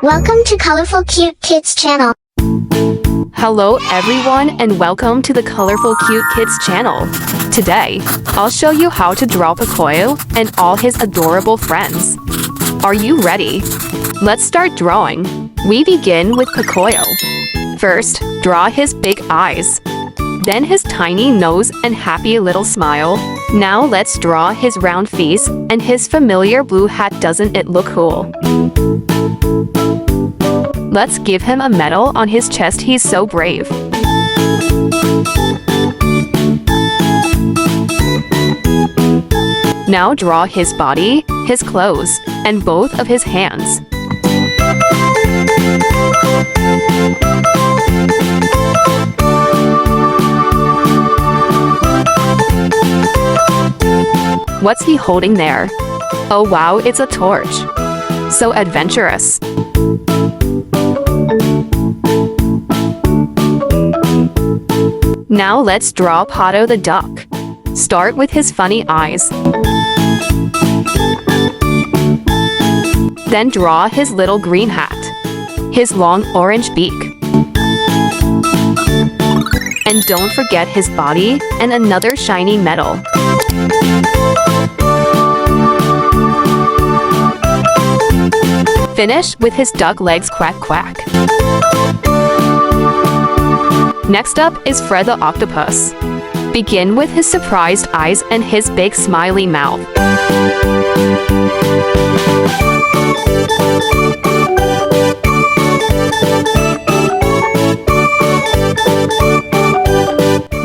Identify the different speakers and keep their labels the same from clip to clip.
Speaker 1: Welcome to Colorful Cute Kids channel.
Speaker 2: Hello everyone and welcome to the Colorful Cute Kids channel. Today, I'll show you how to draw Pocoyo and all his adorable friends. Are you ready? Let's start drawing. We begin with Pocoyo. First, draw his big eyes. Then his tiny nose and happy little smile. Now let's draw his round face and his familiar blue hat. Doesn't it look cool? Let's give him a medal on his chest. He's so brave. Now draw his body, his clothes, and both of his hands. What's he holding there? Oh wow, it's a torch. So adventurous. Now let's draw Pocoyo the duck. Start with his funny eyes. Then draw his little green hat, his long orange beak. And don't forget his body and another shiny medal. Finish with his duck legs. Quack quack. Next up is Fred the octopus. Begin with his surprised eyes and his big smiley mouth.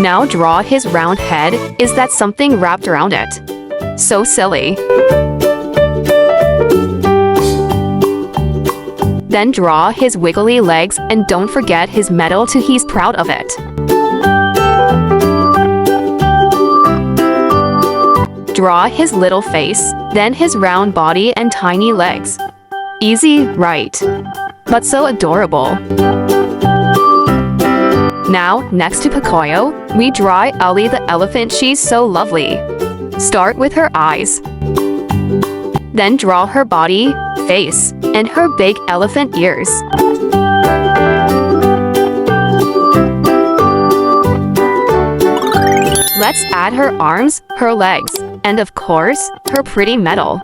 Speaker 2: Now draw his round head. Is that something wrapped around it? So silly. Then draw his wiggly legs and don't forget his medal too. He's proud of it. Draw his little face, then his round body and tiny legs. Easy, right? But so adorable. Now, next to Pocoyo, we draw Ellie the elephant. She's so lovely. Start with her eyes. Then draw her body, face, and her big elephant ears. Let's add her arms, her legs, and of course, her pretty medal.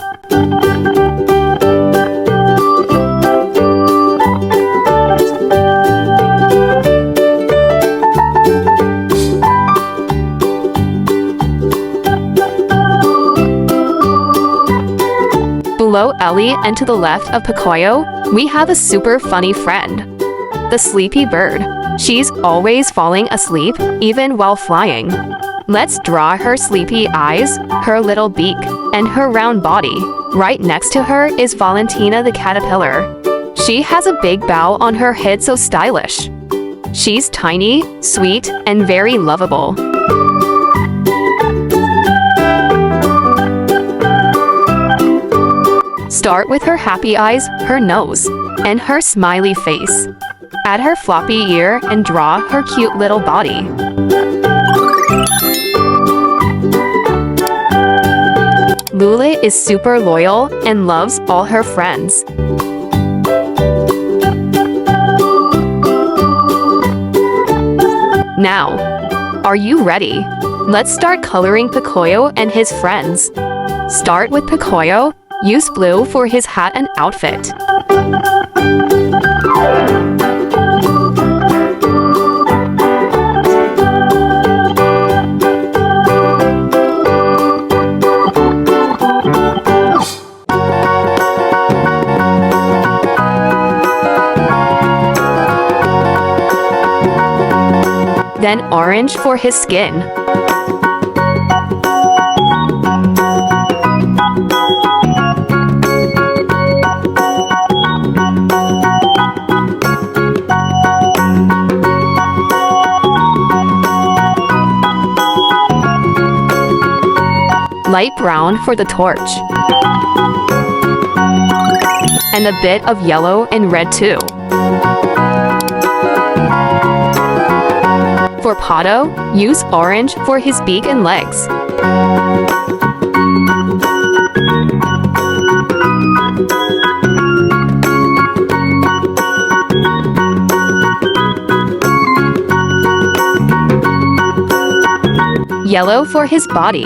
Speaker 2: Below Ellie and to the left of Pocoyo, we have a super funny friend, the sleepy bird. She's always falling asleep, even while flying. Let's draw her sleepy eyes, her little beak, and her round body. Right next to her is Valentina the caterpillar. She has a big bow on her head, so stylish. She's tiny, sweet, and very lovable. Start with her happy eyes, her nose, and her smiley face. Add her floppy ear and draw her cute little body. Lule is super loyal and loves all her friends. Now, are you ready? Let's start coloring Pocoyo and his friends. Start with Pocoyo. Use blue for his hat and outfit. Then orange for his skin. Light brown for the torch. And a bit of yellow and red too. For Pocoyo, use orange for his beak and legs. yellow for his body.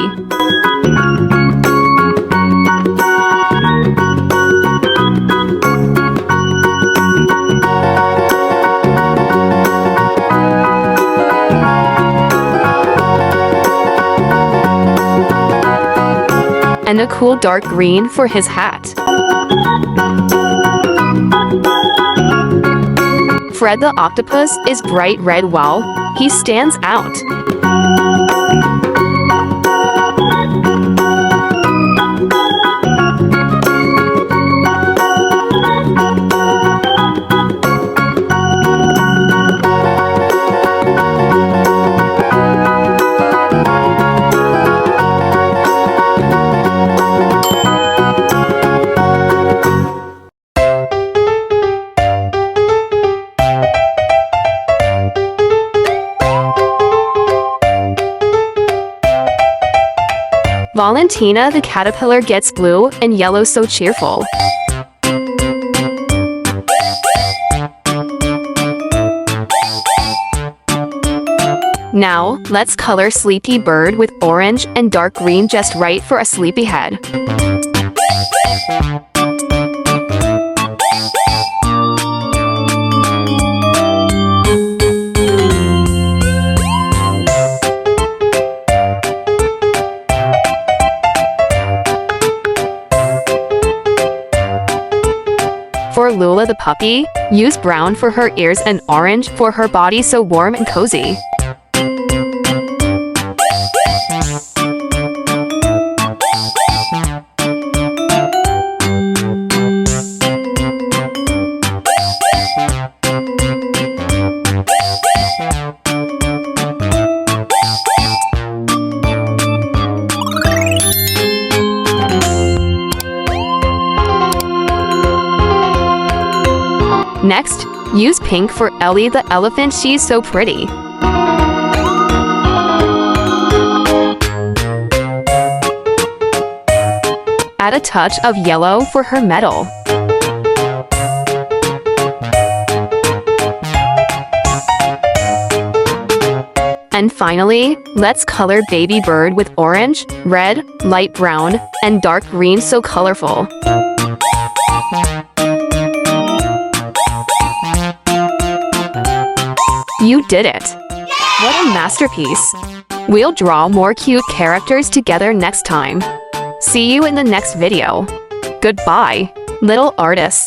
Speaker 2: And a cool dark green for his hat. Fred the octopus is bright red while he stands out. Valentina the caterpillar gets blue and yellow so cheerful. Now, let's color Sleepy Bird with orange and dark green just right for a sleepy head. For Lula the puppy, use brown for her ears and orange for her body so warm and cozy. Next, use pink for Ellie the elephant, she's so pretty. Add a touch of yellow for her medal. And finally, let's color Baby Bird with orange, red, light brown, and dark green so colorful. You did it! What a masterpiece! We'll draw more cute characters together next time. See you in the next video. Goodbye, little artists.